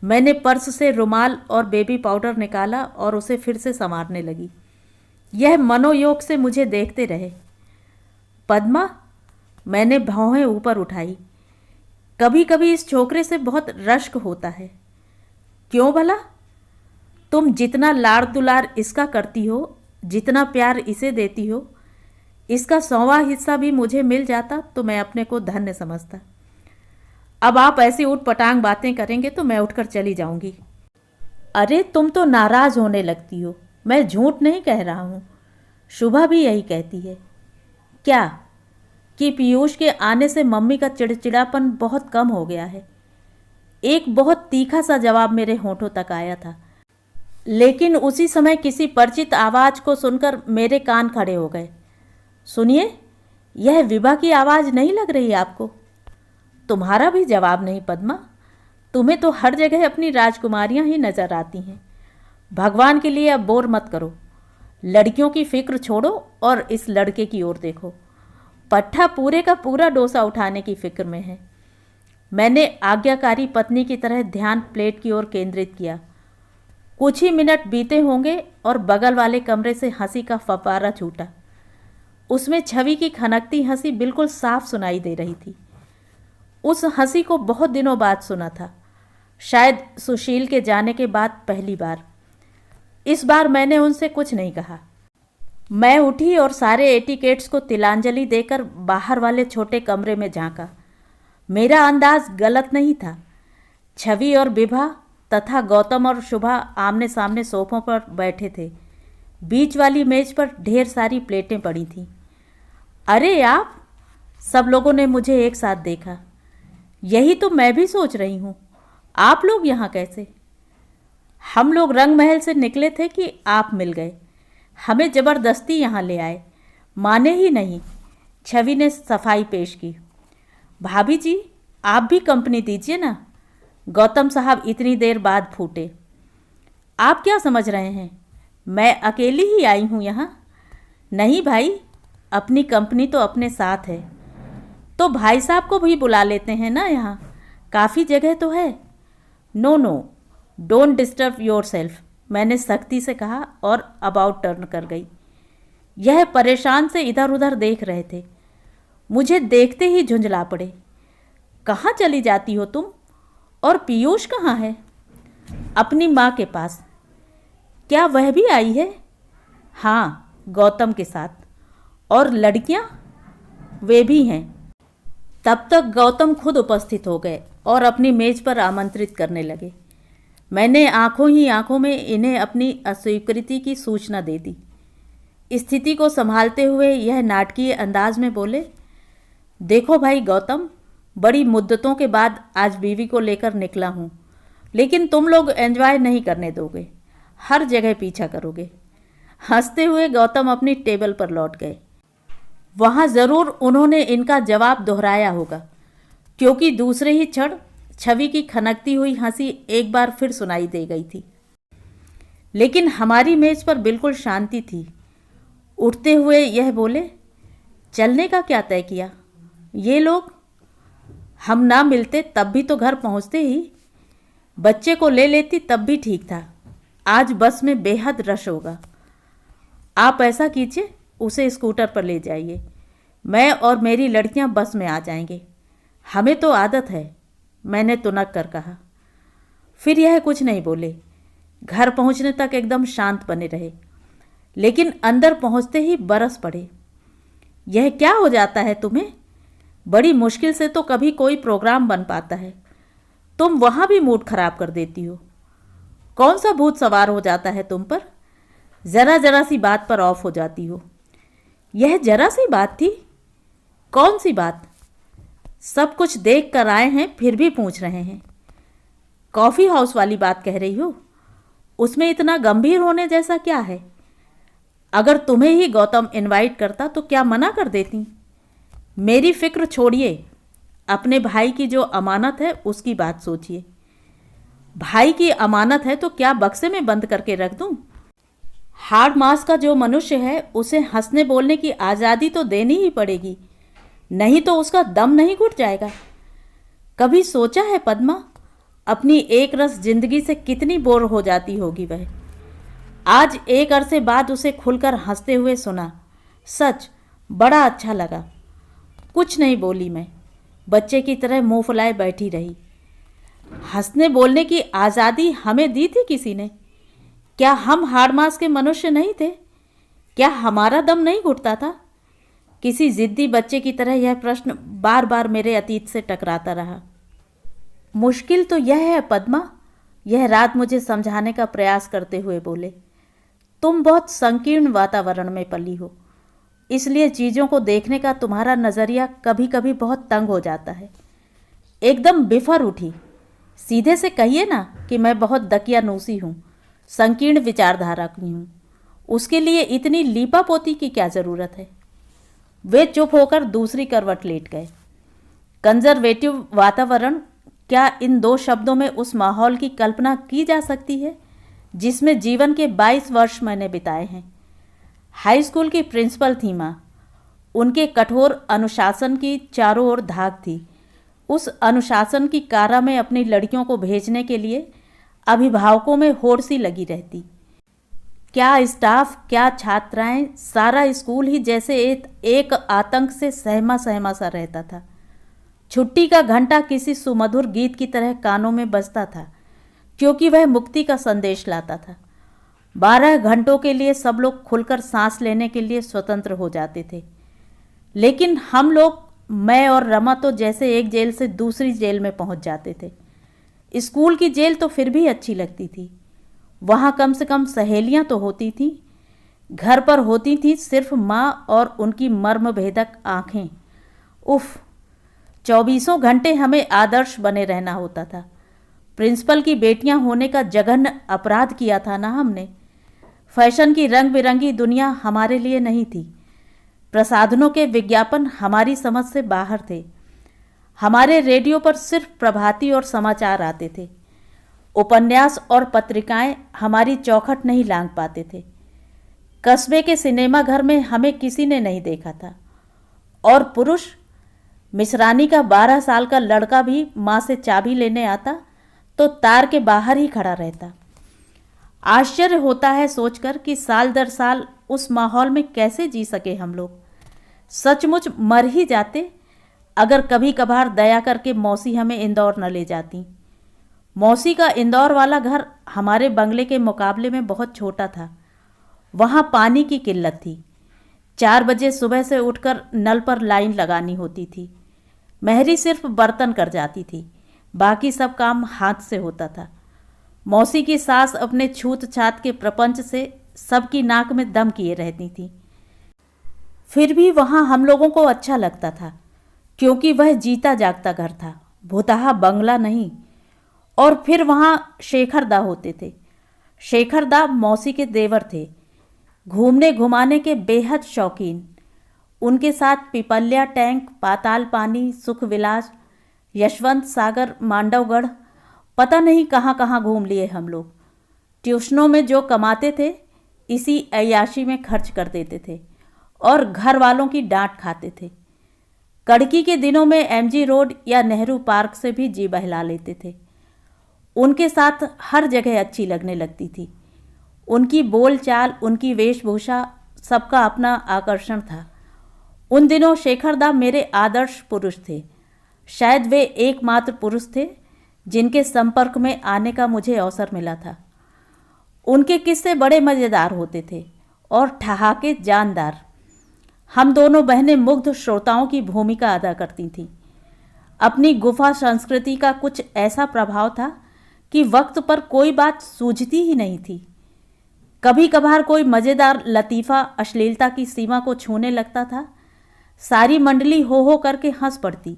मैंने पर्स से रुमाल और बेबी पाउडर निकाला और उसे फिर से संवारने लगी। यह मनोयोग से मुझे देखते रहे। पद्मा, मैंने भौहें ऊपर उठाई। कभी कभी इस छोकरे से बहुत रश्क होता है। क्यों भला? तुम जितना लाड़ दुलार इसका करती हो, जितना प्यार इसे देती हो, इसका 100वां हिस्सा भी मुझे मिल जाता तो मैं अपने को धन्य समझता। अब आप ऐसी ऊटपटांग बातें करेंगे तो मैं उठकर चली जाऊंगी। अरे तुम तो नाराज होने लगती हो, मैं झूठ नहीं कह रहा हूँ। शुभा भी यही कहती है। क्या? कि पीयूष के आने से मम्मी का चिड़चिड़ापन बहुत कम हो गया है। एक बहुत तीखा सा जवाब मेरे होठों तक आया था, लेकिन उसी समय किसी परिचित आवाज़ को सुनकर मेरे कान खड़े हो गए। सुनिए, यह विभा की आवाज़ नहीं लग रही आपको? तुम्हारा भी जवाब नहीं पद्मा। तुम्हें तो हर जगह अपनी राजकुमारियां ही नजर आती हैं। भगवान के लिए अब बोर मत करो। लड़कियों की फिक्र छोड़ो और इस लड़के की ओर देखो। पट्ठा पूरे का पूरा डोसा उठाने की फिक्र में है। मैंने आज्ञाकारी पत्नी की तरह ध्यान प्लेट की ओर केंद्रित किया। कुछ ही मिनट बीते होंगे और बगल वाले कमरे से हंसी का फव्वारा छूटा। उसमें छवि की खनकती हंसी बिल्कुल साफ सुनाई दे रही थी। उस हंसी को बहुत दिनों बाद सुना था, शायद सुशील के जाने के बाद पहली बार। इस बार मैंने उनसे कुछ नहीं कहा। मैं उठी और सारे एटिकेट्स को तिलांजलि देकर बाहर वाले छोटे कमरे में झांका। मेरा अंदाज गलत नहीं था। छवि और विभा तथा गौतम और शुभा आमने सामने सोफों पर बैठे थे। बीच वाली मेज पर ढेर सारी प्लेटें पड़ी थीं। अरे आप! सब लोगों ने मुझे एक साथ देखा। यही तो मैं भी सोच रही हूँ, आप लोग यहाँ कैसे? हम लोग रंग महल से निकले थे कि आप मिल गए। हमें ज़बरदस्ती यहाँ ले आए, माने ही नहीं। छवि ने सफाई पेश की। भाभी जी, आप भी कंपनी दीजिए ना। गौतम साहब इतनी देर बाद फूटे। आप क्या समझ रहे हैं, मैं अकेली ही आई हूँ यहाँ? नहीं भाई, अपनी कंपनी तो अपने साथ है। तो भाई साहब को भी बुला लेते हैं ना, यहाँ काफ़ी जगह तो है। No no, don't disturb yourself, मैंने सख्ती से कहा और अबाउट टर्न कर गई। यह परेशान से इधर उधर देख रहे थे। मुझे देखते ही झुंझला पड़े। कहाँ चली जाती हो तुम? और पीयूष कहाँ है? अपनी माँ के पास। क्या वह भी आई है? हाँ, गौतम के साथ। और लड़कियाँ? वे भी हैं। तब तक गौतम खुद उपस्थित हो गए और अपनी मेज पर आमंत्रित करने लगे। मैंने आंखों ही आंखों में इन्हें अपनी अस्वीकृति की सूचना दे दी। स्थिति को संभालते हुए यह नाटकीय अंदाज में बोले, देखो भाई गौतम, बड़ी मुद्दतों के बाद आज बीवी को लेकर निकला हूँ, लेकिन तुम लोग एंजॉय नहीं करने दोगे, हर जगह पीछा करोगे। हंसते हुए गौतम अपनी टेबल पर लौट गए। वहाँ ज़रूर उन्होंने इनका जवाब दोहराया होगा, क्योंकि दूसरे ही क्षण छवि की खनकती हुई हंसी एक बार फिर सुनाई दे गई थी। लेकिन हमारी मेज पर बिल्कुल शांति थी। उठते हुए यह बोले, चलने का क्या तय किया? ये लोग? हम ना मिलते तब भी तो घर पहुंचते ही। बच्चे को ले लेती तब भी ठीक था। आज बस में बेहद रश होगा। आप ऐसा कीजिए, उसे स्कूटर पर ले जाइए। मैं और मेरी लड़कियां बस में आ जाएंगे। हमें तो आदत है, मैंने तुनक कर कहा। फिर यह कुछ नहीं बोले। घर पहुंचने तक एकदम शांत बने रहे, लेकिन अंदर पहुंचते ही बरस पड़े। यह क्या हो जाता है तुम्हें? बड़ी मुश्किल से तो कभी कोई प्रोग्राम बन पाता है, तुम वहाँ भी मूड खराब कर देती हो। कौन सा भूत सवार हो जाता है तुम पर? ज़रा ज़रा सी बात पर ऑफ हो जाती हो। यह जरा सी बात थी? कौन सी बात? सब कुछ देख कर आए हैं फिर भी पूछ रहे हैं। कॉफ़ी हाउस वाली बात कह रही हो? उसमें इतना गंभीर होने जैसा क्या है? अगर तुम्हें ही गौतम इनवाइट करता तो क्या मना कर देती? मेरी फिक्र छोड़िए, अपने भाई की जो अमानत है उसकी बात सोचिए। भाई की अमानत है तो क्या बक्से में बंद करके रख दूं? हार्ड मास का जो मनुष्य है उसे हंसने बोलने की आज़ादी तो देनी ही पड़ेगी, नहीं तो उसका दम नहीं घुट जाएगा। कभी सोचा है पद्मा, अपनी एक रस जिंदगी से कितनी बोर हो जाती होगी वह? आज एक अरसे बाद उसे खुलकर हंसते हुए सुना। सच बड़ा अच्छा लगा। कुछ नहीं बोली मैं, बच्चे की तरह मुंह फुलाए बैठी रही। हंसने बोलने की आज़ादी हमें दी थी किसी ने? क्या हम हाड़ मास के मनुष्य नहीं थे? क्या हमारा दम नहीं घुटता था? किसी जिद्दी बच्चे की तरह यह प्रश्न बार बार मेरे अतीत से टकराता रहा। मुश्किल तो यह है पद्मा, यह रात मुझे समझाने का प्रयास करते हुए बोले, तुम बहुत संकीर्ण वातावरण में पली हो, इसलिए चीज़ों को देखने का तुम्हारा नज़रिया कभी कभी बहुत तंग हो जाता है। एकदम बिफर उठी। सीधे से कहिए ना कि मैं बहुत दकियानूसी हूँ, संकीर्ण विचारधारा की हूँ। उसके लिए इतनी लीपा पोती की क्या ज़रूरत है? वे चुप होकर दूसरी करवट लेट गए। कंजर्वेटिव वातावरण, क्या इन दो शब्दों में उस माहौल की कल्पना की जा सकती है जिसमें जीवन के 22 वर्ष मैंने बिताए हैं? हाई स्कूल की प्रिंसिपल थी माँ। उनके कठोर अनुशासन की चारों ओर धाक थी। उस अनुशासन की कारा में अपनी लड़कियों को भेजने के लिए अभिभावकों में होड़ सी लगी रहती। क्या स्टाफ, क्या छात्राएं, सारा स्कूल ही जैसे एक आतंक से सहमा सहमा सा रहता था। छुट्टी का घंटा किसी सुमधुर गीत की तरह कानों में बजता था, क्योंकि वह मुक्ति का संदेश लाता था। 12 घंटों के लिए सब लोग खुलकर सांस लेने के लिए स्वतंत्र हो जाते थे। लेकिन हम लोग, मैं और रमा, तो जैसे एक जेल से दूसरी जेल में पहुंच जाते थे। स्कूल की जेल तो फिर भी अच्छी लगती थी। वहाँ कम से कम सहेलियाँ तो होती थीं। घर पर होती थी सिर्फ माँ और उनकी मर्म भेदक आँखें। उफ, 24 घंटे हमें आदर्श बने रहना होता था। प्रिंसिपल की बेटियां होने का जघन्य अपराध किया था ना हमने। फैशन की रंग बिरंगी दुनिया हमारे लिए नहीं थी। प्रसाधनों के विज्ञापन हमारी समझ से बाहर थे। हमारे रेडियो पर सिर्फ प्रभाती और समाचार आते थे। उपन्यास और पत्रिकाएं हमारी चौखट नहीं लांघ पाते थे। कस्बे के सिनेमा घर में हमें किसी ने नहीं देखा था। और पुरुष, मिश्रानी का 12 साल का लड़का भी माँ से चाबी लेने आता तो तार के बाहर ही खड़ा रहता। आश्चर्य होता है सोचकर कि साल दर साल उस माहौल में कैसे जी सके हम लोग। सचमुच मर ही जाते अगर कभी कभार दया करके मौसी हमें इंदौर न ले जाती। मौसी का इंदौर वाला घर हमारे बंगले के मुकाबले में बहुत छोटा था। वहाँ पानी की किल्लत थी। 4 बजे सुबह से उठकर नल पर लाइन लगानी होती थी। महरी सिर्फ बर्तन कर जाती थी, बाकी सब काम हाथ से होता था। मौसी की सास अपने छूत छात के प्रपंच से सबकी नाक में दम किए रहती थी। फिर भी वहाँ हम लोगों को अच्छा लगता था, क्योंकि वह जीता जागता घर था, भुतहा बंगला नहीं। और फिर वहाँ शेखर दा होते थे। शेखर दा मौसी के देवर थे, घूमने घुमाने के बेहद शौकीन। उनके साथ पिपल्या टैंक, पाताल पानी, सुख विलास, यशवंत सागर, मांडवगढ़, पता नहीं कहाँ कहाँ घूम लिए हम लोग। ट्यूशनों में जो कमाते थे इसी अय्याशी में खर्च कर देते थे और घर वालों की डांट खाते थे। कड़की के दिनों में एमजी रोड या नेहरू पार्क से भी जी बहला लेते थे। उनके साथ हर जगह अच्छी लगने लगती थी। उनकी बोलचाल, उनकी वेशभूषा, सबका अपना आकर्षण था। उन दिनों शेखरदा मेरे आदर्श पुरुष थे। शायद वे एकमात्र पुरुष थे जिनके संपर्क में आने का मुझे अवसर मिला था। उनके किस्से बड़े मज़ेदार होते थे और ठहाके जानदार। हम दोनों बहनें मुग्ध श्रोताओं की भूमिका अदा करती थीं। अपनी गुफा संस्कृति का कुछ ऐसा प्रभाव था कि वक्त पर कोई बात सूझती ही नहीं थी। कभी कभार कोई मज़ेदार लतीफ़ा अश्लीलता की सीमा को छूने लगता था, सारी मंडली हो करके हंस पड़ती।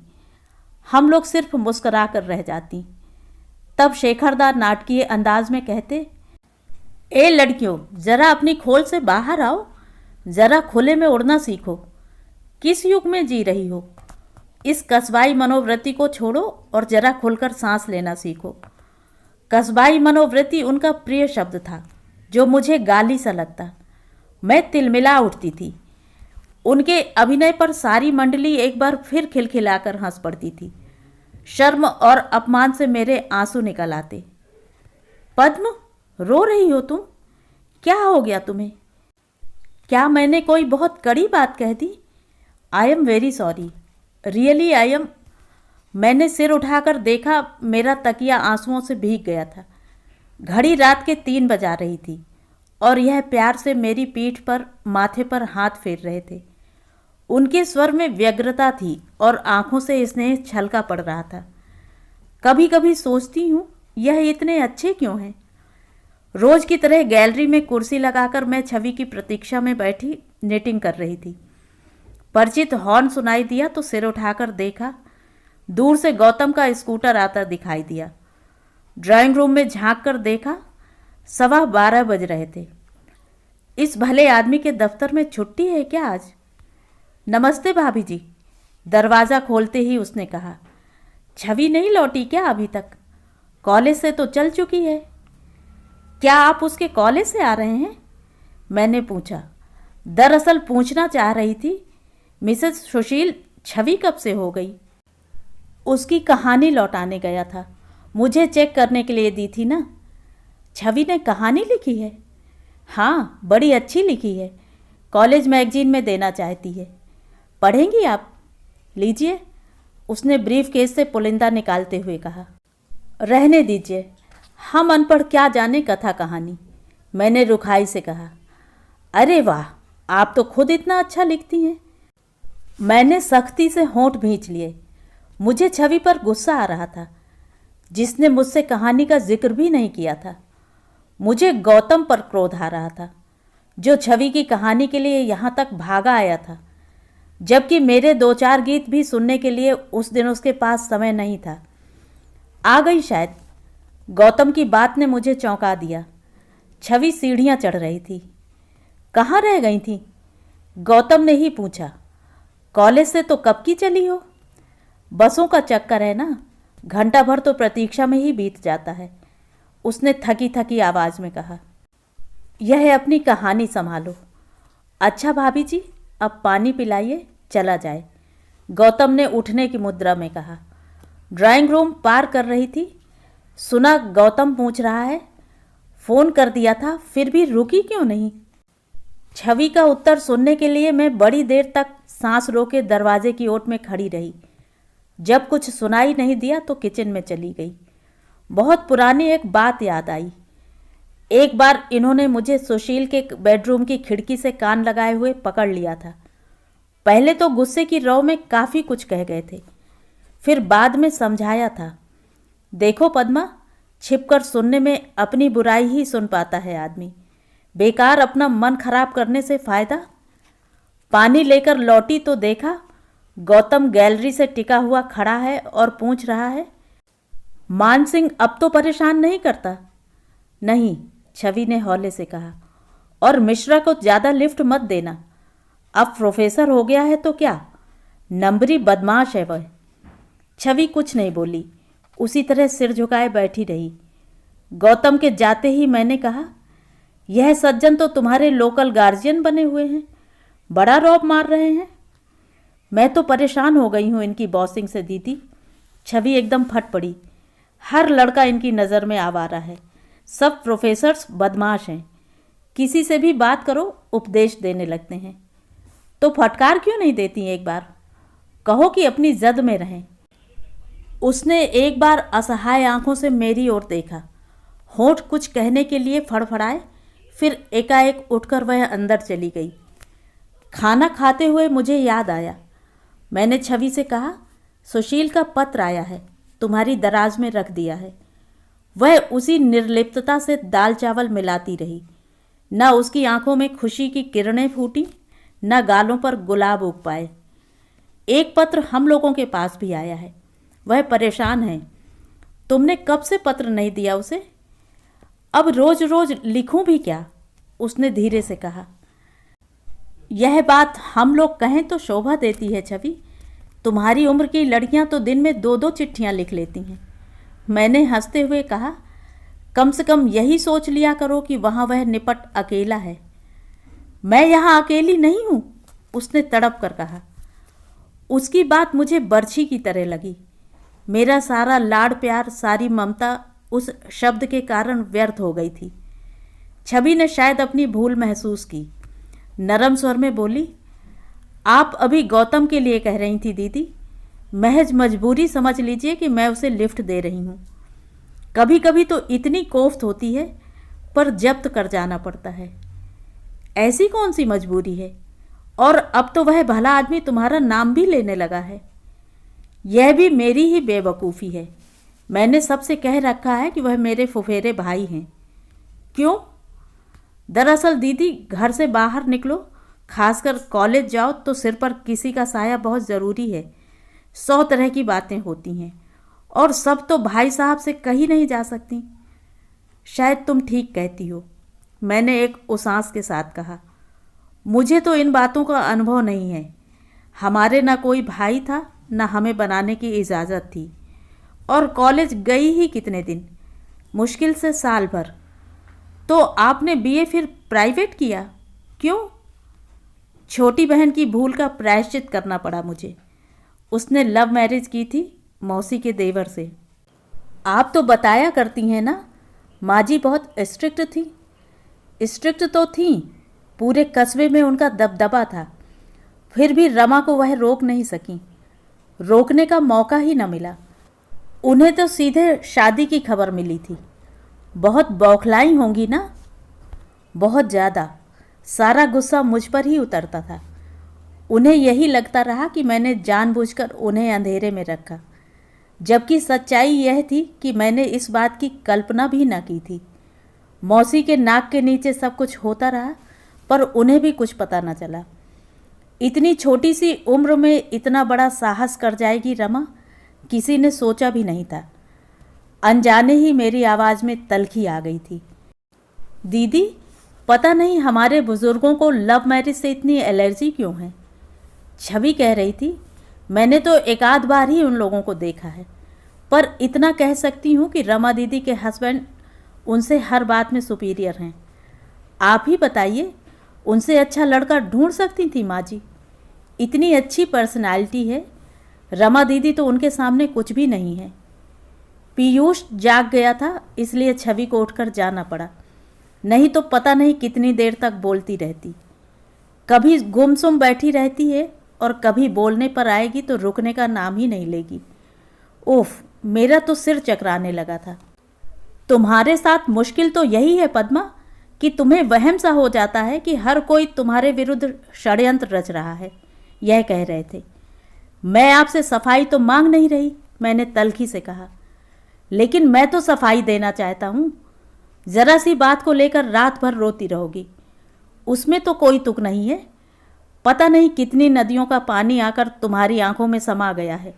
हम लोग सिर्फ मुस्करा कर रह जाती। तब शेखरदा नाटकीय अंदाज में कहते, ए लड़कियों, ज़रा अपनी खोल से बाहर आओ, ज़रा खुले में उड़ना सीखो। किस युग में जी रही हो? इस कस्बाई मनोवृत्ति को छोड़ो और ज़रा खुलकर सांस लेना सीखो। कस्बाई मनोवृत्ति उनका प्रिय शब्द था, जो मुझे गाली सा लगता। मैं तिलमिला उठती थी। उनके अभिनय पर सारी मंडली एक बार फिर खिलखिलाकर हंस पड़ती थी। शर्म और अपमान से मेरे आंसू निकल आते। पद्म, रो रही हो तुम? क्या हो गया तुम्हें? क्या मैंने कोई बहुत कड़ी बात कह दी? I am very sorry, really I am. मैंने सिर उठाकर देखा, मेरा तकिया आंसुओं से भीग गया था। घड़ी रात के 3 बजा रही थी और यह प्यार से मेरी पीठ पर, माथे पर हाथ फेर रहे थे। उनके स्वर में व्यग्रता थी और आंखों से स्नेह छलका पड़ रहा था। कभी कभी सोचती हूँ, यह इतने अच्छे क्यों हैं? रोज की तरह गैलरी में कुर्सी लगाकर मैं छवि की प्रतीक्षा में बैठी निटिंग कर रही थी। परिचित हॉर्न सुनाई दिया तो सिर उठाकर देखा। दूर से गौतम का स्कूटर आता दिखाई दिया। ड्राइंग रूम में झांक कर देखा, 12:15 बज रहे थे। इस भले आदमी के दफ्तर में छुट्टी है क्या आज? नमस्ते भाभी जी, दरवाज़ा खोलते ही उसने कहा। छवि नहीं लौटी क्या अभी तक? कॉलेज से तो चल चुकी है। क्या आप उसके कॉलेज से आ रहे हैं? मैंने पूछा। दरअसल पूछना चाह रही थी, मिसेस सुशील, छवि कब से हो गई? उसकी कहानी लौटाने गया था, मुझे चेक करने के लिए दी थी ना। छवि ने कहानी लिखी है? हाँ, बड़ी अच्छी लिखी है। कॉलेज मैगजीन में देना चाहती है। पढ़ेंगी आप? लीजिए, उसने ब्रीफ केस से पुलिंदा निकालते हुए कहा। रहने दीजिए, हम अनपढ़ क्या जाने कथा कहानी, मैंने रुखाई से कहा। अरे वाह, आप तो खुद इतना अच्छा लिखती हैं। मैंने सख्ती से होंठ भींच लिए। मुझे छवि पर गुस्सा आ रहा था, जिसने मुझसे कहानी का जिक्र भी नहीं किया था। मुझे गौतम पर क्रोध आ रहा था, जो छवि की कहानी के लिए यहाँ तक भागा आया था, जबकि मेरे 2-4 गीत भी सुनने के लिए उस दिन उसके पास समय नहीं था। आ गई शायद। गौतम की बात ने मुझे चौंका दिया। छवि सीढ़ियाँ चढ़ रही थी। कहाँ रह गई थी? गौतम ने ही पूछा। कॉलेज से तो कब की चली हो? बसों का चक्कर है ना, घंटा भर तो प्रतीक्षा में ही बीत जाता है, उसने थकी थकी आवाज़ में कहा। यह अपनी कहानी संभालो। अच्छा भाभी जी, अब पानी पिलाइए, चला जाए, गौतम ने उठने की मुद्रा में कहा। ड्राइंग रूम पार कर रही थी, सुना गौतम पूछ रहा है, फ़ोन कर दिया था, फिर भी रुकी क्यों नहीं? छवि का उत्तर सुनने के लिए मैं बड़ी देर तक सांस रोके दरवाजे की ओट में खड़ी रही। जब कुछ सुनाई नहीं दिया तो किचन में चली गई। बहुत पुरानी एक बात याद आई। एक बार इन्होंने मुझे सुशील के बेडरूम की खिड़की से कान लगाए हुए पकड़ लिया था। पहले तो गुस्से की रौ में काफ़ी कुछ कह गए थे, फिर बाद में समझाया था। देखो पद्मा, छिपकर सुनने में अपनी बुराई ही सुन पाता है आदमी, बेकार अपना मन खराब करने से फ़ायदा। पानी लेकर लौटी तो देखा गौतम गैलरी से टिका हुआ खड़ा है और पूछ रहा है, मान सिंह अब तो परेशान नहीं करता? नहीं, छवि ने हौले से कहा, और मिश्रा को ज़्यादा लिफ्ट मत देना, अब प्रोफेसर हो गया है तो क्या, नंबरी बदमाश है वह। छवि कुछ नहीं बोली, उसी तरह सिर झुकाए बैठी रही। गौतम के जाते ही मैंने कहा, यह सज्जन तो तुम्हारे लोकल गार्जियन बने हुए हैं, बड़ा रौब मार रहे हैं। मैं तो परेशान हो गई हूँ इनकी बॉसिंग से दीदी। छवि एकदम फट पड़ी। हर लड़का इनकी नज़र में आवारा है, सब प्रोफेसर्स बदमाश हैं, किसी से भी बात करो उपदेश देने लगते हैं। तो फटकार क्यों नहीं देती एक बार, कहो कि अपनी जद में रहें। उसने एक बार असहाय आंखों से मेरी ओर देखा, होंठ कुछ कहने के लिए फड़फड़ाए, फिर एकाएक उठकर वह अंदर चली गई। खाना खाते हुए मुझे याद आया, मैंने छवि से कहा, सुशील का पत्र आया है, तुम्हारी दराज में रख दिया है। वह उसी निर्लिप्तता से दाल चावल मिलाती रही। न उसकी आंखों में खुशी की किरणें फूटी, न गालों पर गुलाब उग पाए। एक पत्र हम लोगों के पास भी आया है, वह परेशान है। तुमने कब से पत्र नहीं दिया उसे? अब रोज रोज लिखूं भी क्या, उसने धीरे से कहा। यह बात हम लोग कहें तो शोभा देती है छवि, तुम्हारी उम्र की लड़कियां तो दिन में 2-2 चिट्ठियां लिख लेती हैं। मैंने हंसते हुए कहा, कम से कम यही सोच लिया करो कि वहाँ वह निपट अकेला है। मैं यहाँ अकेली नहीं हूँ, उसने तड़प कर कहा। उसकी बात मुझे बर्छी की तरह लगी। मेरा सारा लाड़ प्यार, सारी ममता उस शब्द के कारण व्यर्थ हो गई थी। छवि ने शायद अपनी भूल महसूस की, नरम स्वर में बोली, आप अभी गौतम के लिए कह रही थी दीदी, महज मजबूरी समझ लीजिए कि मैं उसे लिफ्ट दे रही हूँ। कभी कभी तो इतनी कोफ्त होती है, पर जब्त कर जाना पड़ता है। ऐसी कौन सी मजबूरी है? और अब तो वह भला आदमी तुम्हारा नाम भी लेने लगा है। यह भी मेरी ही बेवकूफ़ी है। मैंने सबसे कह रखा है कि वह मेरे फुफेरे भाई हैं। क्यों? दरअसल दीदी, घर से बाहर निकलो, खासकर कॉलेज जाओ तो सिर पर किसी का साया बहुत ज़रूरी है। 100 तरह की बातें होती हैं, और सब तो भाई साहब से कही नहीं जा सकती। शायद तुम ठीक कहती हो, मैंने एक उसास के साथ कहा। मुझे तो इन बातों का अनुभव नहीं है। हमारे ना कोई भाई था, ना हमें बनाने की इजाज़त थी, और कॉलेज गई ही कितने दिन, मुश्किल से साल भर। तो आपने बीए फिर प्राइवेट किया, क्यों? छोटी बहन की भूल का प्रायश्चित करना पड़ा मुझे। उसने लव मैरिज की थी मौसी के देवर से। आप तो बताया करती हैं ना, माँ जी बहुत स्ट्रिक्ट थी। स्ट्रिक्ट तो थी, पूरे कस्बे में उनका दबदबा था, फिर भी रमा को वह रोक नहीं सकी। रोकने का मौका ही न मिला। उन्हें तो सीधे शादी की खबर मिली थी। बहुत बौखलाई होंगी ना? बहुत ज़्यादा। सारा गुस्सा मुझ पर ही उतरता था। उन्हें यही लगता रहा कि मैंने जानबूझकर उन्हें अंधेरे में रखा, जबकि सच्चाई यह थी कि मैंने इस बात की कल्पना भी न की थी। मौसी के नाक के नीचे सब कुछ होता रहा, पर उन्हें भी कुछ पता न चला। इतनी छोटी सी उम्र में इतना बड़ा साहस कर जाएगी रमा, किसी ने सोचा भी नहीं था। अनजाने ही मेरी आवाज़ में तल्खी आ गई थी। दीदी, पता नहीं हमारे बुज़ुर्गों को लव मैरिज से इतनी एलर्जी क्यों है? छवि कह रही थी। मैंने तो एक आध बार ही उन लोगों को देखा है, पर इतना कह सकती हूँ कि रमा दीदी के हस्बैंड उनसे हर बात में सुपीरियर हैं। आप ही बताइए, उनसे अच्छा लड़का ढूंढ सकती थी माँ जी। इतनी अच्छी पर्सनालिटी है। रमा दीदी तो उनके सामने कुछ भी नहीं है। पीयूष जाग गया था, इसलिए छवि को उठकर जाना पड़ा, नहीं तो पता नहीं कितनी देर तक बोलती रहती। कभी गुमसुम बैठी रहती है और कभी बोलने पर आएगी तो रुकने का नाम ही नहीं लेगी। ओफ, मेरा तो सिर चकराने लगा था। तुम्हारे साथ मुश्किल तो यही है पद्मा, कि तुम्हें वहम सा हो जाता है कि हर कोई तुम्हारे विरुद्ध षड्यंत्र रच रहा है। यह कह रहे थे। मैं आपसे सफाई तो मांग नहीं रही, मैंने तल्खी से कहा, लेकिन मैं तो सफाई देना चाहता हूँ। ज़रा सी बात को लेकर रात भर रोती रहोगी, उसमें तो कोई तुक नहीं है। पता नहीं कितनी नदियों का पानी आकर तुम्हारी आंखों में समा गया है,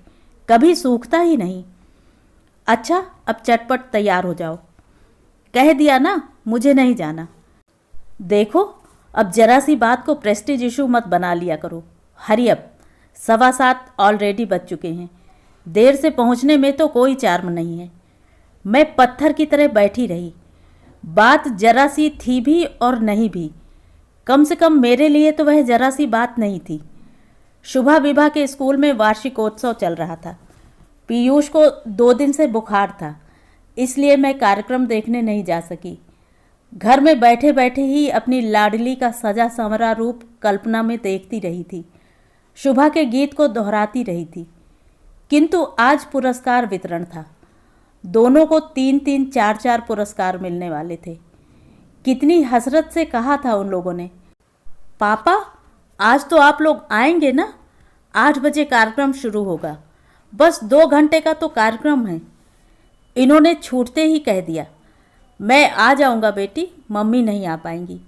कभी सूखता ही नहीं। अच्छा, अब चटपट तैयार हो जाओ। कह दिया ना, मुझे नहीं जाना। देखो, अब जरा सी बात को प्रेस्टीज इशू मत बना लिया करो। हरी अप, 7:15 ऑलरेडी बज चुके हैं। देर से पहुंचने में तो कोई चार्म नहीं है। मैं पत्थर की तरह बैठी रही। बात जरा सी थी भी और नहीं भी, कम से कम मेरे लिए तो वह जरा सी बात नहीं थी। शुभा विभा के स्कूल में वार्षिकोत्सव चल रहा था। पीयूष को 2 दिन से बुखार था, इसलिए मैं कार्यक्रम देखने नहीं जा सकी। घर में बैठे बैठे ही अपनी लाडली का सजा संवरा रूप कल्पना में देखती रही थी। शुभा के गीत को दोहराती रही थी। किंतु आज पुरस्कार वितरण था। दोनों को 3-3, 4-4 पुरस्कार मिलने वाले थे। कितनी हसरत से कहा था उन लोगों ने, पापा आज तो आप लोग आएंगे ना? 8 बजे कार्यक्रम शुरू होगा, बस 2 घंटे का तो कार्यक्रम है। इन्होंने छूटते ही कह दिया, मैं आ जाऊंगा बेटी, मम्मी नहीं आ पाएंगी,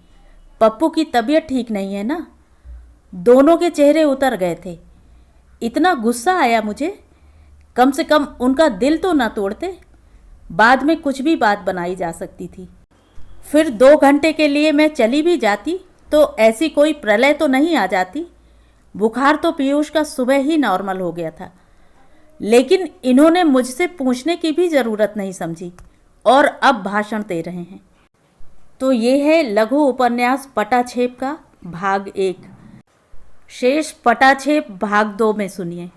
पप्पू की तबीयत ठीक नहीं है ना। दोनों के चेहरे उतर गए थे। इतना गुस्सा आया मुझे, कम से कम उनका दिल तो ना तोड़ते। बाद में कुछ भी बात बनाई जा सकती थी। फिर 2 घंटे के लिए मैं चली भी जाती तो ऐसी कोई प्रलय तो नहीं आ जाती। बुखार तो पीयूष का सुबह ही नॉर्मल हो गया था, लेकिन इन्होंने मुझसे पूछने की भी ज़रूरत नहीं समझी और अब भाषण दे रहे हैं। तो ये है लघु उपन्यास पटाछेप का भाग 1। शेष पटाछेप भाग 2 में सुनिए।